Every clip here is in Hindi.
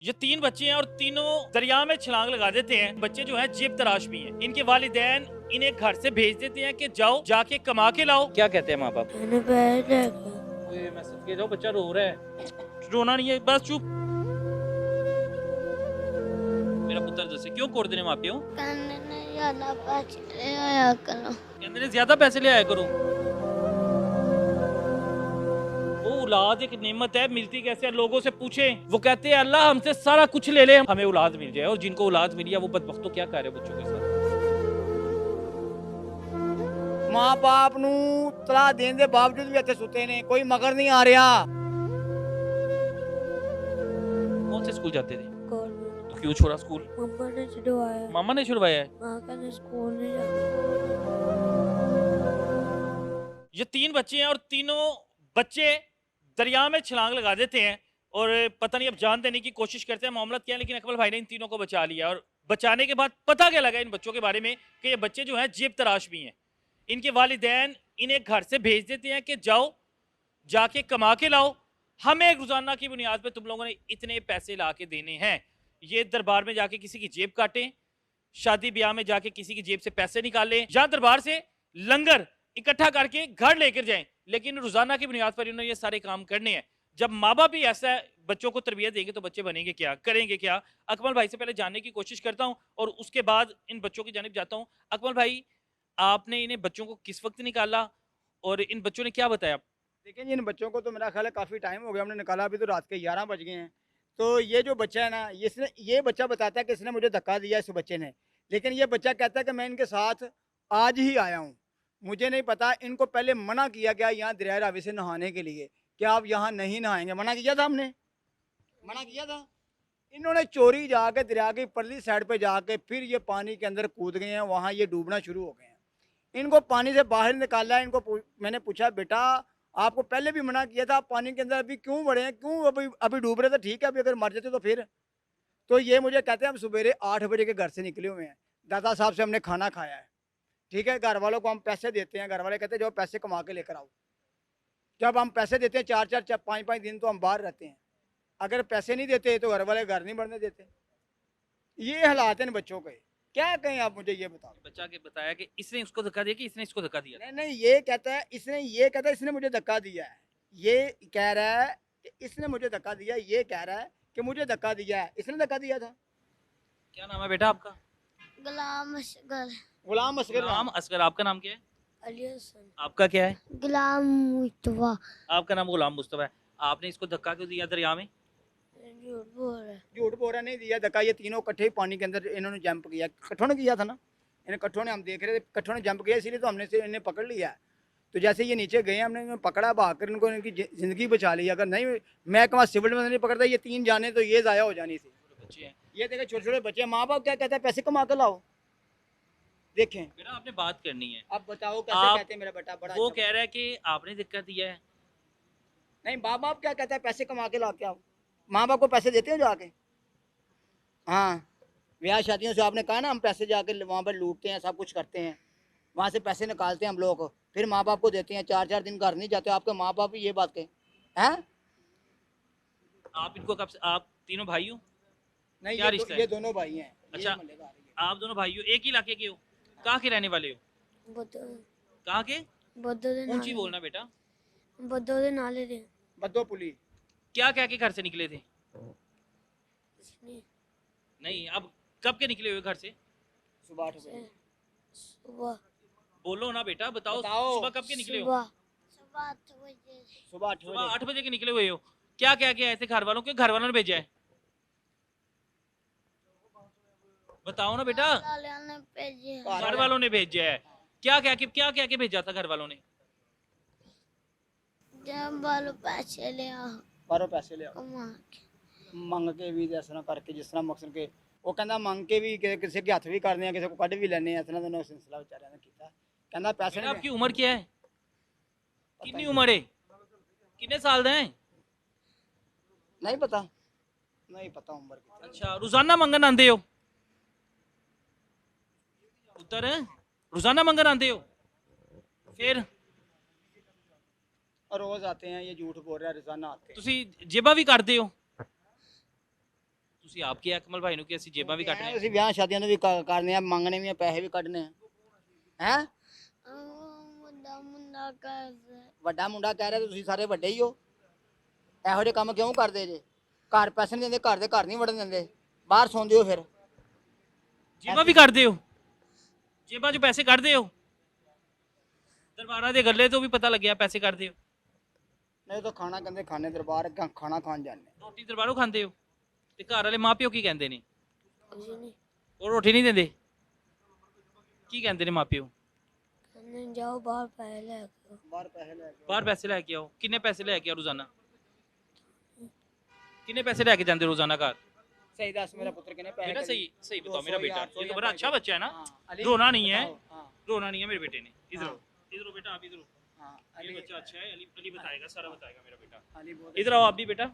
ये तीन बच्चे हैं और तीनों दरिया में छलांग लगा देते हैं। बच्चे जो हैं जेब तराश भी हैं। इनके वालिदैन इन्हें घर से भेज देते हैं कि जाओ जाके कमा के लाओ। क्या कहते हैं माँ बाप? मैं सच कह रहा हूं, बच्चा रो रहा है। रोना नहीं है, बस चुप। मेरा पुत्र जैसे क्यों कोड़ देने माँ प्यो? कहते ने ज्यादा पैसे ले आया करो। वो औलाद एक नेमत है, मिलती कैसे है? लोगों से पूछे, वो कहते हैं अल्लाह हमसे सारा कुछ ले ले, हमें औलाद मिल जाए। और जिनको औलाद मिली है वो बदबख्तों क्या कर रहे बच्चों के साथ। माँ बाप नू तलाह देने के बावजूद भी इत्थे सुते ने, कोई मगर नहीं आ रहा। कौन से स्कूल जाते थे? गवर्नमेंट। तो क्यों छोड़ा स्कूल? मम्मा ने छुड़वाया। मामा ने छुड़वाया है? माँ कहने स्कूल नहीं जाना। ये तीन बच्चे हैं और तीनों बच्चे दरिया में छलांग लगा देते हैं और पता नहीं अब जान देने की कोशिश करते हैं मामला क्या है। लेकिन अकमल भाई ने इन तीनों को बचा लिया और बचाने के बाद पता क्या लगा इन बच्चों के बारे में कि ये बच्चे जो हैं जेब तराश भी हैं। इनके वालिदैन इन्हें घर से भेज देते हैं कि जाओ जाके कमा के लाओ, हमें रोजाना की बुनियाद पे तुम लोगों ने इतने पैसे ला के देने हैं। ये दरबार में जाके किसी की जेब काटें, शादी ब्याह में जाके किसी की जेब से पैसे निकालें, या दरबार से लंगर इकट्ठा करके घर लेकर जाएं। लेकिन रोजाना की बुनियाद पर इन्होंने ये सारे काम करने हैं। जब माँ बाप ही ऐसा बच्चों को तरबियत देंगे तो बच्चे बनेंगे क्या, करेंगे क्या? अकमल भाई से पहले जानने की कोशिश करता हूँ और उसके बाद इन बच्चों की जानिब जाता हूँ। अकमल भाई, आपने इन्हें बच्चों को किस वक्त निकाला और इन बच्चों ने क्या बताया? देखिए जी, इन बच्चों को तो मेरा ख्याल है काफ़ी टाइम हो गया हमने निकाला, अभी तो रात के 11 बज गए हैं। तो ये जो बच्चा है ना, ये बच्चा बताता है कि इसने मुझे धक्का दिया, इस बच्चे ने। लेकिन ये बच्चा कहता है कि मैं इनके साथ आज ही आया हूँ। मुझे नहीं पता, इनको पहले मना किया गया यहाँ दरिया रावी से नहाने के लिए कि आप यहाँ नहीं नहाएंगे। मना किया था हमने, मना किया था। इन्होंने चोरी जाके दरिया की परली साइड पे जाके फिर ये पानी के अंदर कूद गए हैं, वहाँ ये डूबना शुरू हो गए हैं। इनको पानी से बाहर निकाला है। मैंने पूछा, बेटा आपको पहले भी मना किया था, आप पानी के अंदर अभी क्यों बढ़े हैं, क्यों अभी अभी डूब रहे थे? ठीक है, अभी अगर मर जाते तो फिर। तो ये मुझे कहते हैं हम सवेरे 8 बजे के घर से निकले हुए हैं, दादा साहब से हमने खाना खाया है। ठीक है, घर वालों को हम पैसे देते हैं, घर वाले कहते हैं जो पैसे कमा के लेकर आओ। जब हम पैसे देते हैं 4-4 5-5 दिन तो हम बाहर रहते हैं। अगर पैसे नहीं देते तो घर वाले घर नहीं बढ़ने देते। ये हालात हैं इन बच्चों के। क्या कहें आप, मुझे ये बताओ। बच्चा के बताया कि इसने उसको धक्का दिया कि इसने इसको धक्का दिया? नहीं नहीं, ये कहता है इसने मुझे धक्का दिया है। ये कह रहा है कि इसने मुझे धक्का दिया, ये कह रहा है कि मुझे धक्का दिया है, इसने धक्का दिया था। क्या नाम है बेटा आपका? गुलाम असगर। गुलाम असगर गुलाम नाम। असगर। आपका नाम क्या है? अली हसन। आपका क्या है? गुलाम मुस्तफा। आपका नाम गुलाम मुस्तफा है। आपने इसको धक्का क्यों दिया दरिया में? झूठ बोल रहा है। झूठ बोल रहा, नहीं दिया धक्का। ये तीनों इकट्ठे ही पानी के अंदर इन्होंने जंप किया, कट्ठों ने किया था ना। इन्हें कट्ठों ने, हम देख रहे थे कट्ठों ने जंप किया, इसीलिए तो हमने से इन्हें पकड़ लिया। तो जैसे ये नीचे गए हमने इन्हें पकड़ा, भागकर इनको इनकी ज़िंदगी बचा ली। अगर नहीं महकमा सिविल में नहीं पकड़ता, ये 3 जाने तो ये ज़ाया हो जानी थी। बच्चे हैं। ये देखे छोटे छोटे बच्चे, माँ बाप क्या कहता है, पैसे कमा कर लाओ। देखें, बेटा आपने बात करनी है। अब बताओ कैसे आप कहते हैं मेरा बेटा बड़ा वो अच्छा। कह रहा है कि आपने धक्का दिया है। नहीं, माँ बाप क्या कहता है, पैसे कमा के ला के आओ। माँ बाप को पैसे देते हो जाके? हाँ, ब्याह शादियों से आपने कहा ना हम पैसे जाके वहाँ पर लूटते हैं, सब कुछ करते हैं, वहाँ से पैसे निकालते हैं हम लोग, फिर माँ बाप को देते हैं। 4-4 दिन घर नहीं जाते, आपके माँ बाप भी ये बात कहें हैं? आप इनको कब से, आप तीनों भाई हो? नहीं, क्या रिश्ता है? ये दोनों भाई हैं। अच्छा, ये मलेगा आ रही है। आप दोनों भाई हो, एक ही इलाके के हो? कहाँ के रहने वाले हो? बदो कहाँ के? बदो दे ऊंची नाले। बोलना बेटा। बदो दे नाले दे। बद्दो पुली। क्या क्या के घर से निकले थे? इसने नहीं, अब कब के निकले हुए घर से? सुबह 8 बजे। सुबह बोलो ना बेटा, बताओ। बताओ। सुबह कब के निकले हो? सुबह 8 बजे। सुबह 8 सुबह बजे। 8 बजे के निकले हुए हो। क्या क्या किया ऐसे घर वालों के, घर वालों ने भेजा है? बताओ ना बेटा। लाले ने भेजे। घर वालों ने भेजा है। क्या क्या के भेजा था घर वालों ने? जब बालो पैसे ले आओ बारो पैसे ले आओ। कमा के। मंग के भी इस तरह करके, जिस तरह मकसद के वो कहना मंग के भी किसी के हथ भी करने हैं, किसी को कढ़ भी लेने हैं, इस तरह का सिलसिला बेचारे ने किया। कहना पैसे बेटा नहीं आपकी उम्र क्या है? कितनी उम्र है? कितने साल दे हैं? नहीं पता, नहीं पता उम्र की। अच्छा, रोजाना मंगन आंदे हो? पुत्र रोजाना मंगन आंदे हो? फिर और रोज आते हैं, ये झूठ बोल रहा है, रोजाना आते हैं। ਤੁਸੀਂ ਜੇਬਾਂ ਵੀ ਕੱਢਦੇ ਹੋ? ਤੁਸੀਂ ਆਪ ਕੀ ਅਕਮਲ ਭਾਈ ਨੂੰ ਕਿ ਅਸੀਂ ਜੇਬਾਂ ਵੀ ਕੱਟਣੇ ਅਸੀਂ ਵਿਆਹ ਸ਼ਾਦੀਆਂ ਨੂੰ ਵੀ ਕਰਨੇ ਆ, ਮੰਗਣੇ ਵੀ ਆ, ਪੈਸੇ ਵੀ ਕੱਢਨੇ ਆ ਹੈ। मुंडा मुंडा कर ਵੱਡਾ ਮੁੰਡਾ ਕਹਿ ਰਿਹਾ ਤੁਸੀਂ ਸਾਰੇ ਵੱਡੇ ਹੀ ਹੋ, ਇਹੋ ਜਿਹੇ ਕੰਮ ਕਿਉਂ ਕਰਦੇ ਜੇ? ਘਰ ਪੈਸੇ ਨਹੀਂ ਦਿੰਦੇ, ਘਰ ਦੇ ਘਰ ਨਹੀਂ ਵੜਨ ਦਿੰਦੇ, ਬਾਹਰ ਸੌਂਦੇ ਹੋ ਫਿਰ। ਜੇਬਾਂ ਵੀ ਕੱਢਦੇ ਹੋ, ਜੇਬਾਂ 'ਚ ਪੈਸੇ ਕੱਢਦੇ ਹੋ, ਦਰਬਾਰਾਂ ਦੇ ਗੱਲੇ ਤੋਂ ਵੀ ਪਤਾ ਲੱਗਿਆ ਪੈਸੇ ਕੱਢਦੇ ਹੋ। ਨਹੀਂ ਤਾਂ ਖਾਣਾ ਕਹਿੰਦੇ ਖਾਣੇ ਦਰਬਾਰ ਖਾਣਾ ਖਾਣ ਜਾਂਦੇ। ਰੋਟੀ ਦਰਬਾਰੋਂ ਖਾਂਦੇ ਹੋ ਤੇ ਘਰ ਵਾਲੇ ਮਾਪਿਓ ਕੀ ਕਹਿੰਦੇ ਨੇ? कुछ नहीं ਉਹ ਰੋਟੀ ਨਹੀਂ ਦਿੰਦੇ, ਕੀ ਕਹਿੰਦੇ ਨੇ ਮਾਪਿਓ? कहने जाओ बाहर पहले ਬਾਹਰ ਪੈਸੇ ਲੈ ਕੇ ਬਾਹਰ ਪੈਸੇ ਲੈ ਕੇ ਆਓ। ਕਿੰਨੇ ਪੈਸੇ ਲੈ ਕੇ ਆਓ ਰੋਜ਼ਾਨਾ? ਕਿੰਨੇ ਪੈਸੇ ਲੈ ਕੇ ਜਾਂਦੇ ਹੋ रोजाना घर? सही दस मेरा पुत्र कितने पैसे बेटा सही सही बताओ मेरा 200 बेटा, या 800 ये तो या बड़ा 500 अच्छा बच्चा है ना, हाँ, अली, रोना नहीं है, बताओ, हाँ, रोना नहीं है मेरे बेटे ने। इधर हाँ। आओ, इधर आओ बेटा, आप इधर आओ। हाँ, ये अली बच्चा अच्छा है, अली अली बताएगा, सारा बताएगा मेरा बेटा। अली बहुत इधर आओ आप भी बेटा,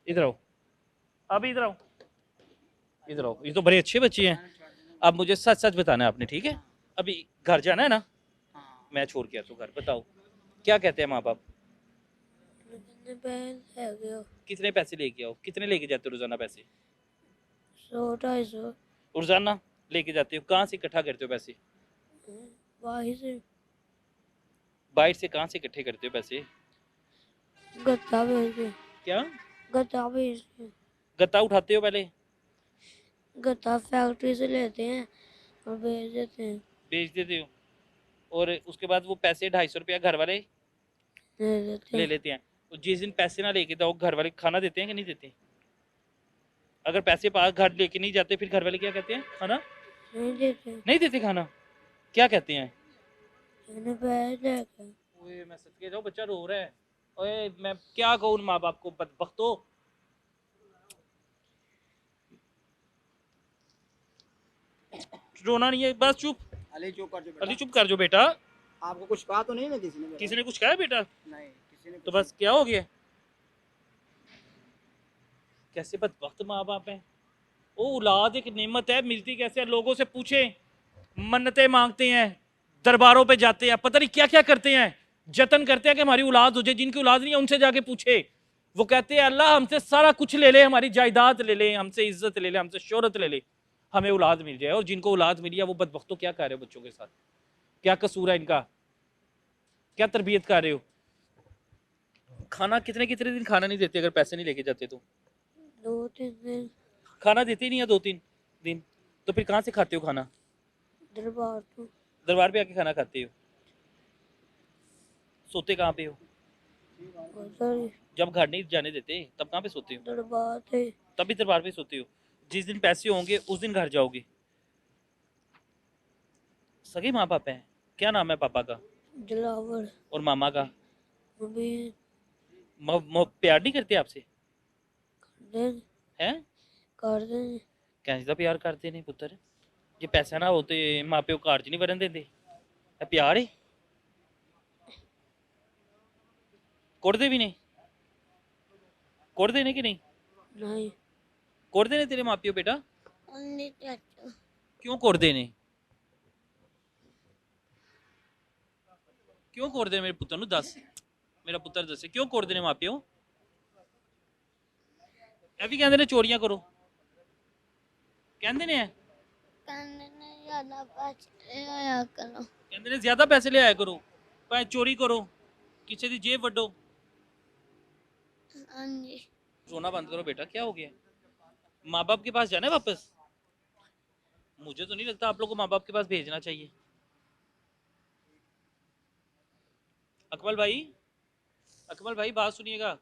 इधर आओ, आप भी इधर आओ, इधर आओ। ये तो बड़े अच्छे बच्चे हैं। अब मुझे सच सच बताना है आपने, ठीक है? अभी घर जाना है ना, हाँ, मैं छोड़ के आता हूँ घर। बताओ क्या कहते हैं माँ बाप? कितने पैसे है गए कितने पैसे लेके आओ? कितने लेके जाते हो रोजाना पैसे? 100 250 रोजाना लेके जाते हो? कहाँ से इकट्ठा करते हो पैसे? बाहर से बाहर से कहाँ से इकट्ठे करते हो पैसे? गत्ता भेज के क्या गत्ता भेज के गत्ता उठाते हो पहले, गत्ता फैक्ट्री से लेते हैं और भेज देते हैं, बेच देते हो, और उसके बाद वो पैसे 250 रुपया घर वाले दे देते ले हैं। लेते हैं। और जिस दिन पैसे ना लेके जाओ घर वाले खाना देते हैं कि नहीं देते? अगर पैसे पास घर लेके नहीं जाते फिर घर वाले क्या कहते हैं? खाना नहीं देते नहीं देते, खाना क्या कहते हैं? मैंने पैसे लेके ओए मैं सच कह रहा हूँ, बच्चा रो रहा है। ओए मैं क्या कहूँ उन माँ बाप को, बदबख्तो। रोना नहीं है, बस चुप। अली चुप कर जो अली बेटा। चुप कर जो बेटा। आपको कुछ कहा तो नहीं ना किसी ने बेटा? किसी ने कुछ कहा बेटा? नहीं किसी ने तो कुछ बस क्या हो गया? कैसे बदबख्त माँ बाप हैं। वो औलाद एक नेमत है, मिलती कैसे है? लोगों से पूछे, मन्नतें मांगते हैं, दरबारों पे जाते हैं, पता नहीं क्या क्या करते हैं, जतन करते हैं कि हमारी औलाद हो जाए। जिनकी औलाद नहीं है उनसे जाके पूछे, वो कहते हैं अल्लाह हमसे सारा कुछ ले ले, हमारी जायदाद ले ले, हमसे इज्जत ले ले, हमसे शोहरत ले ले, हमें औलाद मिल जाए। और जिनको औलाद मिली है वो बदबख्तों क्या कर रहे हो बच्चों के साथ? क्या कसूर है इनका? क्या तरबियत कर रहे हो? खाना कितने कितने दिन खाना नहीं देते अगर पैसे नहीं लेके जाते तो? 2-3 दिन खाना देते ही नहीं है 2-3 दिन, तो फिर कहाँ से खाते हो खाना? दरबार तो दरबार पे आके खाना खाते हो? सोते कहाँ पे हो? उधर जब घर नहीं जाने देते तब कहाँ पे सोते हो? दरबार थे तभी दरबार पे सोते हो। जिस दिन पैसे होंगे उस दिन घर जाओगे। सगे माँ बाप हैं? क्या नाम है पापा का दिलावर और मामा का? अभी प्यार नहीं करते आपसे? कर हैं? कर दें कैसा प्यार करते ने पुत्र? जे पैसा ना हो तो माँ प्यो घर च नहीं वरन देंदे। ਇਹ प्यार है? कुटदे भी नहीं? कुटदे ने कि नहीं? नहीं कुटदे ने तेरे माँ प्यो बेटा? only tattoo क्यों कुटदे ने? क्यों कुटदे मेरे पुत्र नु दस, मेरा पुत्र दसे क्यों कुटदे ने माँ प्यो? ਇਹ ਵੀ ਕਹਿੰਦੇ ਨੇ ਚੋਰੀਆਂ ਕਰੋ, ਕਹਿੰਦੇ ਨੇ कहने ने ज्यादा पैसे आया करो ਕਹਿੰਦੇ ਨੇ ਜ਼ਿਆਦਾ ਪੈਸੇ ਲਿਆਇਆ ਕਰੋ, ਭਾਵੇਂ ਚੋਰੀ ਕਰੋ, ਕਿਸੇ ਦੀ ਜੇਬ ਵੱਡੋ। हाँ जी रोना बंद करो बेटा, क्या हो गया? माँ बाप के पास जाना है वापस? मुझे तो नहीं लगता आप लोग को माँ बाप के पास भेजना चाहिए। अकमल भाई बात सुनिएगा।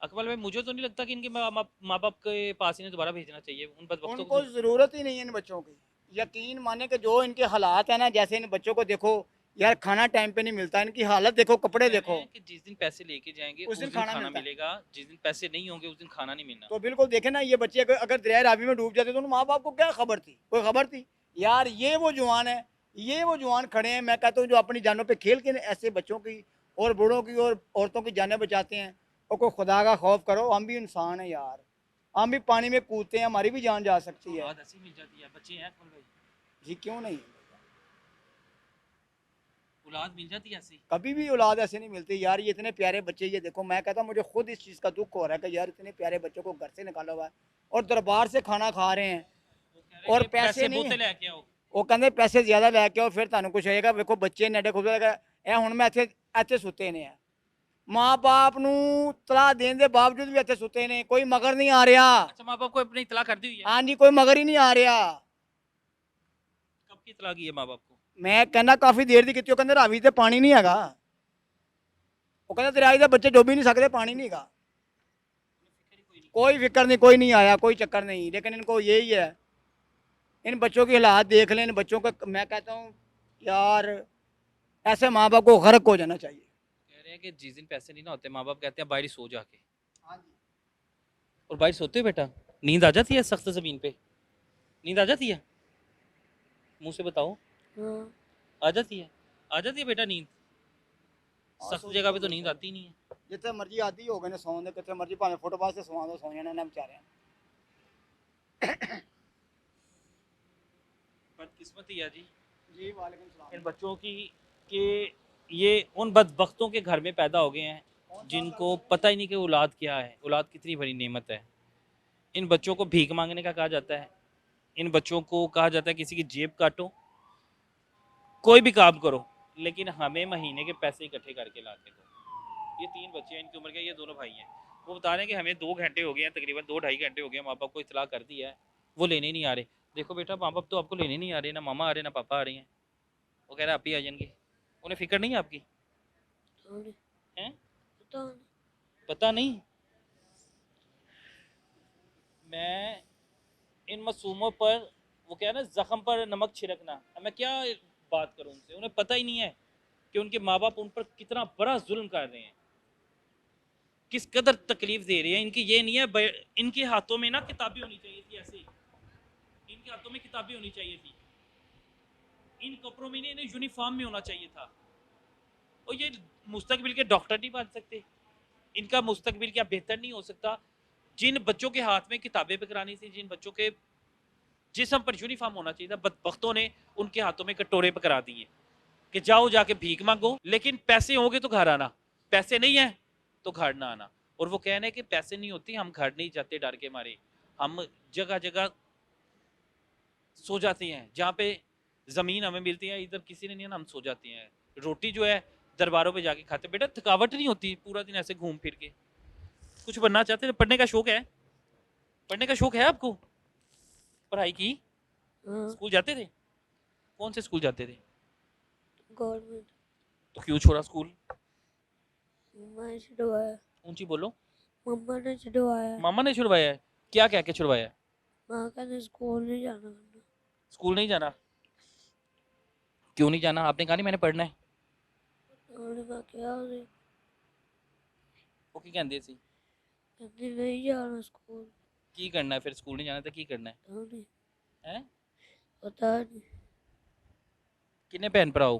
अकमल भाई मुझे तो नहीं लगता कि इनके माँ बाप के पास इन्हें दोबारा भेजना चाहिए। उन बदबख्तों उनको जरूरत ही नहीं है इन बच्चों की। यकीन माने कि जो इनके हालात है ना, जैसे इन बच्चों को देखो यार, खाना टाइम पे नहीं मिलता, इनकी हालत देखो, कपड़े देखो। कि जिस दिन पैसे लेके जाएंगे उस उस दिन दिन खाना खाना मिलता है। मिलेगा, जिस दिन पैसे नहीं होंगे उस दिन खाना नहीं मिलना। तो बिल्कुल देखे ना, ये बच्चे अगर दरिया रावी में डूब जाते तो उन माँ बाप को क्या खबर थी? कोई खबर थी? यार ये वो जवान है, ये वो जवान खड़े हैं, मैं कहता हूँ जो अपनी जानों पे खेल के ऐसे बच्चों की और बूढ़ों की और औरतों की जानें बचाते हैं। और कोई खुदा का खौफ करो, हम भी इंसान हैं यार, हम भी पानी में कूदते हैं, हमारी भी जान जा सकती है। बहुत हंसी मिल जाती है, बच्चे हैं अकमल भाई। जी क्यों नहीं? औलाद मिल जाती है ऐसी? कभी भी औलाद ऐसे नहीं मिलती यार। ये इतने प्यारे बच्चे, ये देखो, मैं कहता हूँ मुझे खुद इस चीज़ का दुख हो रहा है कि यार इतने प्यारे बच्चों को घर से निकाला हुआ है और दरबार से खाना खा रहे हैं वो कह रहे हैं और कि पैसे नहीं। ਬੂਤੇ ਲੈ ਕੇ ਆਓ। ਉਹ ਕਹਿੰਦੇ ਪੈਸੇ ਜ਼ਿਆਦਾ ਲੈ ਕੇ ਆਓ ਫਿਰ ਤੁਹਾਨੂੰ ਕੁਝ ਹੋਏਗਾ। ਵੇਖੋ ਬੱਚੇ ਨੇ ਐਡੇ ਖੂਬਸੂਰਤ, ਇਹ ਹੁਣ ਮੈਂ ਇੱਥੇ ਸੁੱਤੇ ਨੇ ਆ, ਮਾਂ ਬਾਪ ਨੂੰ ਤਲਾਹ ਦੇਣ ਦੇ ਬਾਵਜੂਦ ਵੀ ਇੱਥੇ ਸੁੱਤੇ ਨੇ, ਕੋਈ ਮਗਰ ਨਹੀਂ ਆ ਰਿਹਾ। अच्छा, माँ बाप को अपनी इतला कर दी हुई है? ਹਾਂਜੀ, ਕੋਈ ਮਗਰ ਹੀ ਨਹੀਂ ਆ ਰਿਹਾ। कब की इतला की है माँ बाप को? ਮੈਂ ਕਹਿੰਦਾ ਕਾਫੀ ਦੇਰ ਦੀ ਕੀਤੀ। ਉਹ ਕਹਿੰਦੇ ਰਾਵੀ ਤੇ ਪਾਣੀ ਨਹੀਂ ਹੈਗਾ। ਉਹ ਕਹਿੰਦੇ ਦਰਿਆਈ ਦੇ ਬੱਚੇ ਡੁੱਬ ਹੀ ਨਹੀਂ ਸਕਦੇ, ਪਾਣੀ ਨਹੀਂ ਹੈਗਾ। कोई फिक्र नहीं, कोई नहीं आया, कोई चक्कर नहीं। लेकिन इनको यही है, इन बच्चों के हालात देख लें, इन बच्चों का। मैं कहता हूँ यार ऐसे माँ बाप को गर्क हो जाना चाहिए। कह रहे हैं कि जिस दिन पैसे नहीं ना होते माँ बाप कहते हैं बाहर ही सो जाके। हाँ जी। और बाहर सोते हो बेटा? नींद आ जाती है सख्त ज़मीन पे? नींद आ जाती है? मुंह से बताओ। हाँ आ जाती है? आ जाती है बेटा नींद? सख्त जगह पे तो नींद आती नहीं है। जितने मर्जी आदि हो गए ने सौन दे, कितने मर्जी भावें फुटपाथ से सवा दो, सौ जाने ना बेचारे। बदकिस्मती है जी जी वालेकुम सलाम। इन बच्चों की कि ये उन बदबख्तों के घर में पैदा हो गए हैं जिनको पता ही नहीं कि औलाद क्या है, औलाद कितनी बड़ी नेमत है। इन बच्चों को भीख मांगने का कहा जाता है। इन बच्चों को कहा जाता है किसी की जेब काटो, कोई भी काम करो, लेकिन हमें महीने के पैसे इकट्ठे करके ला के दो। ये 3 बच्चे हैं, इनकी उम्र के, ये दोनों भाई हैं। वो बता रहे हैं कि हमें 2 घंटे हो गए हैं, तकरीबन 2-2.5 घंटे हो गए, माँ बाप को इतला कर दिया है, वो लेने नहीं आ रहे। देखो बेटा, माँ बाप तो आपको लेने नहीं आ रहे, ना मामा आ रहे ना पापा आ रहे हैं। वो कह रहे हैं आप ही आ जाएंगे। उन्हें फिक्र नहीं है आपकी? थोड़ी हैं? पता नहीं। पता नहीं। मैं इन मासूमों पर, वो क्या है ना, जख्म पर नमक छिड़कना, अब मैं क्या बात करूं उनसे? उन्हें पता ही नहीं है कि उनके माँ बाप उन पर कितना बड़ा जुल्म कर रहे हैं, किस कदर तकलीफ दे रहे हैं। इनकी ये नहीं है, इनके हाथों में ना किताबें होनी चाहिए थी, ऐसे इनके हाथों में किताबें होनी चाहिए थी, इन कपड़ों में नहीं, इन्हें यूनिफॉर्म में होना चाहिए था। और ये मुस्तकबिल के डॉक्टर नहीं बन सकते, इनका मुस्तकबिल क्या बेहतर नहीं हो सकता? जिन बच्चों के हाथ में किताबें पकड़ानी थी, जिन बच्चों के जिस्म पर यूनिफॉर्म होना चाहिए था, बदबख्तों ने उनके हाथों में कटोरे पकड़ा दिए कि जाओ जाके भीख मांगो, लेकिन पैसे होंगे तो घर आना, पैसे नहीं है तो घर ना आना। और वो कहने कि पैसे नहीं होती, हम घर नहीं जाते डर के मारे, हम जगह जगह सो जाते हैं, जहाँ पे ज़मीन हमें मिलती है, इधर किसी ने नहीं है ना, हम सो जाते हैं। रोटी जो है दरबारों पे जाके खाते। बेटा थकावट नहीं होती पूरा दिन ऐसे घूम फिर के? कुछ बनना चाहते थे? पढ़ने का शौक है? पढ़ने का शौक है आपको? पढ़ाई की? हाँ स्कूल जाते थे? कौन से स्कूल जाते थे? गवर्नमेंट। तो क्यों छोड़ा स्कूल? मम्मा ने छुड़वाया। ऊंची बोलो। मम्मा ने छुड़वाया। मामा ने छुड़वाया है? क्या कह के छुड़वाया है? माँ कहते स्कूल नहीं जाना करना। स्कूल नहीं जाना? क्यों नहीं जाना? आपने कहा नहीं मैंने पढ़ना है। उन्होंने कहा क्या हो गया? वो की कहते सी कहते नहीं जाना स्कूल। की करना है फिर? स्कूल नहीं जाना तो की करना है? पता नहीं। हैं? पता नहीं। किन्ने भैन भरा हो?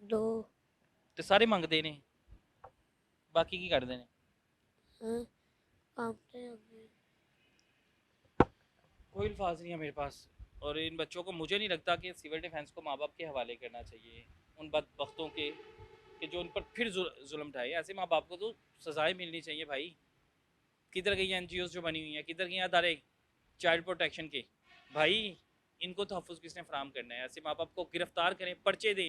2। ते सारे मंगते ने, बाकी की करते ने? हाँ काम पे जाते हैं। कोई अल्फाज नहीं है मेरे पास। और इन बच्चों को मुझे नहीं लगता कि सिविल डिफेंस को माँ बाप के हवाले करना चाहिए, उन बदबख्तों के कि जो उन पर फिर जुल्म ढाए। ऐसे माँ बाप को तो सजाएं मिलनी चाहिए भाई। किधर गई NGOs जो बनी हुई हैं, किधर गई अदारे चाइल्ड प्रोटेक्शन के? भाई इनको तहफ़्फ़ुज़ किसने फराम करना है? ऐसे माँ बाप को गिरफ्तार करें, पर्चे दें,